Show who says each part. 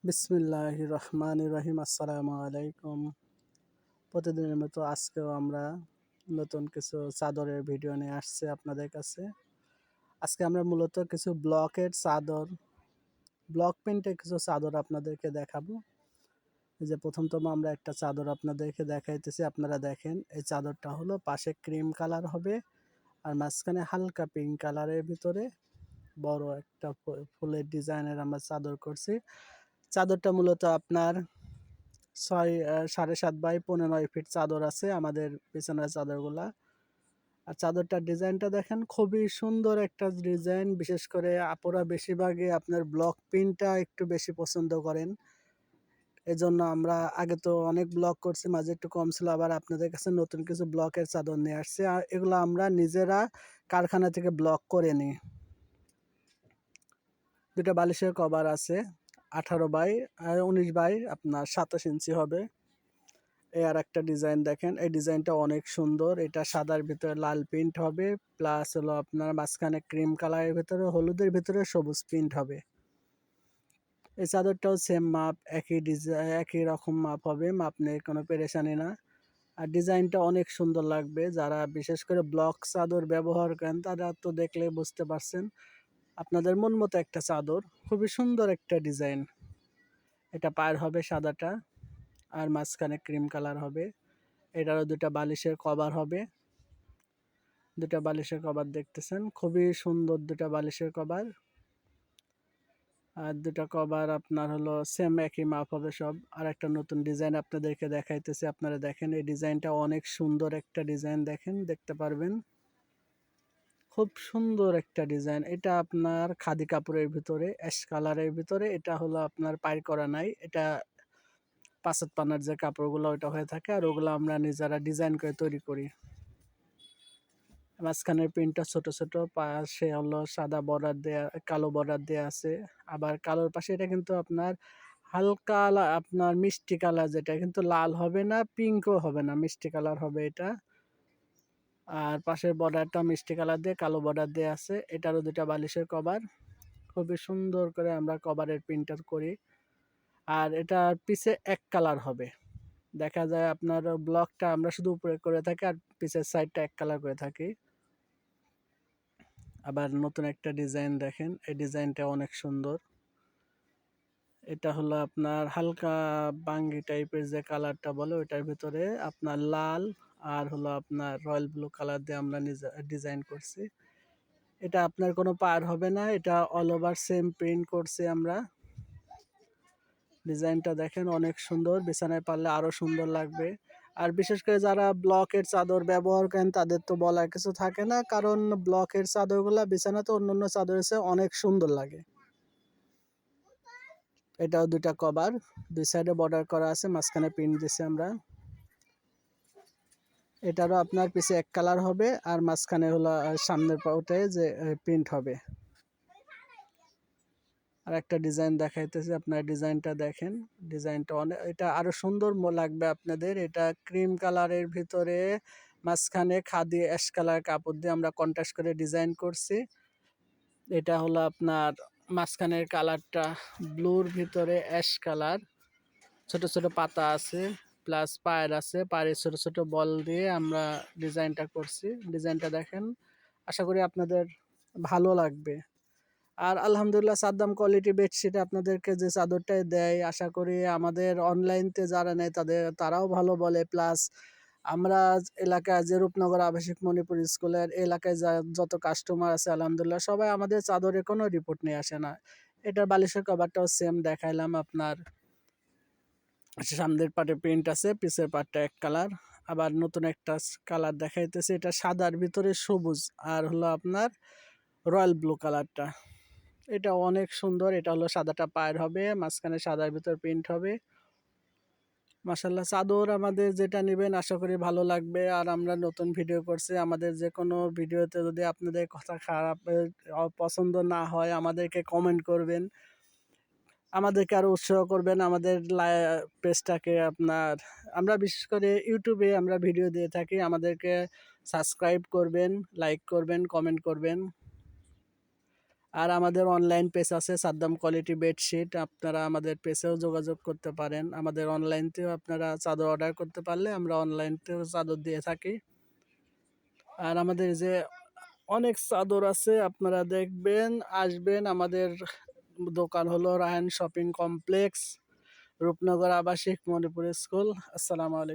Speaker 1: বিসমিল্লাহির রহমানির রহিম। আসসালামু আলাইকুম। প্রতিদিনের মতো আজকেও আমরা নতুন কিছু চাদরের ভিডিও নিয়ে আসছি আপনাদের কাছে। আজকে আমরা মূলত কিছু ব্লক প্রিন্টের কিছু চাদর আপনাদেরকে দেখাবো। এই যে প্রথমতম আমরা একটা চাদর আপনাদেরকে দেখাইতেছি, আপনারা দেখেন। এই চাদরটা হলো পাশে ক্রিম কালার হবে আর মাঝখানে হালকা পিঙ্ক কালারের ভিতরে বড় একটা ফুলের ডিজাইনের আমরা চাদর করছি। চাদরটা মূলত আপনার 7.5 বাই 15 ফিট চাদর আছে আমাদের বিছানার চাদরগুলা। আর চাদরটার ডিজাইনটা দেখেন, খুবই সুন্দর একটা ডিজাইন। বিশেষ করে আপুরা বেশিরভাগই আপনার ব্লক প্রিন্টটা একটু বেশি পছন্দ করেন। এজন্য আমরা আগে তো অনেক ব্লক করছি, মাঝে একটু কম ছিল, আবার আপনাদের কাছে নতুন কিছু ব্লকের চাদর নিয়ে আসছি। আর এগুলো আমরা নিজেরা কারখানা থেকে ব্লক করে নিই। দুটা বালিশের কভার আছে 18 বাই 19 বাই আপনার 27 ইঞ্চি হবে। আর একটা ডিজাইন দেখেন, এই ডিজাইনটা অনেক সুন্দর। এটা সাদার ভিতরে লাল প্রিন্ট হবে, প্লাস হলো আপনার মাঝখানে ক্রিম কালারের ভিতরে হলুদের ভিতরে সবুজ প্রিন্ট হবে। এই চাদরটাও সেম মাপ, একই ডিজাইন, একই রকম মাপ হবে, মাপ নিয়ে কোনো পেরেশানি না। আর ডিজাইনটা অনেক সুন্দর লাগবে। যারা বিশেষ করে ব্লক চাদর ব্যবহার করেন তারা তো দেখলে বুঝতে পারছেন, আপনাদের মন মতো একটা চাদর, খুবই সুন্দর একটা ডিজাইন। এটা পায়ের হবে সাদাটা আর মাঝখানে ক্রিম কালার হবে। এটারও দুটা বালিশের কভার হবে। দুটা বালিশের কভার দেখতেছেন, খুবই সুন্দর দুটা বালিশের কভার। আর দুটা কভার আপনার হলো সেম একই মাপ হবে সব। আর একটা নতুন ডিজাইন আপনাদেরকে দেখাইতেছি, আপনারা দেখেন। এই ডিজাইনটা অনেক সুন্দর একটা ডিজাইন, দেখেন, দেখতে পারবেন। খুব সুন্দর একটা ডিজাইন। এটা আপনার খাদি কাপড়ের ভিতরে, অ্যাশ কালারের ভিতরে। এটা হলো আপনার পাই করা নাই, এটা পাঁচাত পানার যে কাপড়গুলো ওইটা হয়ে থাকে, আর ওগুলো আমরা নিজেরা ডিজাইন করে তৈরি করি। মাঝখানের প্রিন্টটা ছোট ছোট, পাশে হলো সাদা বর্ডার দেয়া, কালো বর্ডার দেয়া আছে। আবার কালোর পাশে এটা কিন্তু আপনার হালকা আপনার মিষ্টি কালার, যেটা কিন্তু লাল হবে না, পিঙ্কও হবে না, মিষ্টি কালার হবে এটা। আর পাশের বর্ডারটা মিষ্টি কালার দিয়ে কালো বর্ডার দেয়া আছে। এটারও দুটা বালিশের কভার। খুবই সুন্দর করে আমরা কভারের প্রিন্টার করি। আর এটার পিছে এক কালার হবে। দেখা যায় আপনার ব্লকটা আমরা শুধু উপরে করে থাকি আর পিছের সাইডটা এক কালার করে থাকি। আবার নতুন একটা ডিজাইন দেখেন, এই ডিজাইনটা অনেক সুন্দর। এটা হলো আপনার হালকা বাঙ্গি টাইপের যে কালারটা বলে, ওইটার ভিতরে আপনার লাল আর হলো আপনার রয়্যাল ব্লু কালার দিয়ে আমরা নিজে ডিজাইন করছি। এটা আপনার কোনো পার হবে না, এটা অল ওভার সেম প্রিন্ট করছি আমরা। ডিজাইনটা দেখেন অনেক সুন্দর, বিছানায় পারলে আরো সুন্দর লাগবে। আর বিশেষ করে যারা ব্লকের চাদর ব্যবহার করেন তাদের তো বলার কিছু থাকে না, কারণ ব্লকের চাদরগুলা বিছানাতে অন্যান্য চাদরের চেয়ে অনেক সুন্দর লাগে। এটাও দুইটা কভার, দুই সাইডে বর্ডার করা আছে, মাঝখানে প্রিন্ট দিছি আমরা। এটারও আপনার পিছে এক কালার হবে আর মাঝখানে হলো সামনের পাউটে যে প্রিন্ট হবে। আর একটা ডিজাইন দেখাইতেছি, আপনার ডিজাইনটা দেখেন। ডিজাইনটা অনেক, এটা আরো সুন্দর লাগবে আপনাদের। এটা ক্রিম কালারের ভিতরে মাঝখানে খাদি অ্যাশ কালার কাপড় দিয়ে আমরা কন্ট্রাস্ট করে ডিজাইন করছি। এটা হলো আপনার মাঝখানের কালারটা ব্লুর ভিতরে অ্যাশ কালার, ছোট ছোট পাতা আছে, প্লাস পায়ের আছে, পায়ের ছোট ছোট বল দিয়ে আমরা ডিজাইনটা করছি। ডিজাইনটা দেখেন, আশা করি আপনাদের ভালো লাগবে। আর আলহামদুলিল্লাহ সাদ্দাম কোয়ালিটি বেডশিট আপনাদেরকে যে চাদরটাই দেয়, আশা করি আমাদের অনলাইনতে যারা নেয় তারাও ভালো বলে। প্লাস আমরা এলাকায় যে রূপনগর আবাসিক মণিপুর স্কুলের এলাকায় যত কাস্টমার আছে, আলহামদুলিল্লাহ সবাই আমাদের চাদরে কোনো রিপোর্ট নিয়ে আসে না। এটার বালিশের কভারটাও সেম দেখাইলাম আপনার। সামনের পাটে প্রিন্ট আছে, পিছের পাটটা এক কালার। আবার নতুন একটা কালার দেখাইতেছে, এটা সাদার ভিতরে সবুজ আর হলো আপনার রয়্যাল ব্লু কালারটা। এটা অনেক সুন্দর। এটা হলো সাদাটা পায়ের হবে, মাঝখানে সাদার ভিতর প্রিন্ট হবে। মাশাআল্লাহ, চাদর আমাদের যেটা নেবেন আশা করি ভালো লাগবে। আর আমরা নতুন ভিডিও করছি, আমাদের যে কোনো ভিডিওতে যদি আপনাদের কথা খারাপ পছন্দ না হয় আমাদেরকে কমেন্ট করবেন, আমাদেরকে আরো উৎসাহ করবেন আমাদের পেজটাকে আপনার। আমরা বিশেষ করে ইউটিউবে আমরা ভিডিও দিয়ে থাকি, আমাদেরকে সাবস্ক্রাইব করবেন, লাইক করবেন, কমেন্ট করবেন। আর আমাদের অনলাইন পেজ আছে সাদ্দাম কোয়ালিটি বেডশিট, আপনারা আমাদের পেজেও যোগাযোগ করতে পারেন। আমাদের অনলাইনতেও আপনারা চাদর অর্ডার করতে পারলে আমরা অনলাইনতেও চাদর দিয়ে থাকি। আর আমাদের যে অনেক চাদর আছে, আপনারা দেখবেন, আসবেন। আমাদের দোকান হলো রায়হান শপিং কমপ্লেক্স, রূপনগর আবাসিক, মণিপুর স্কুল। আসসালামু আলাইকুম।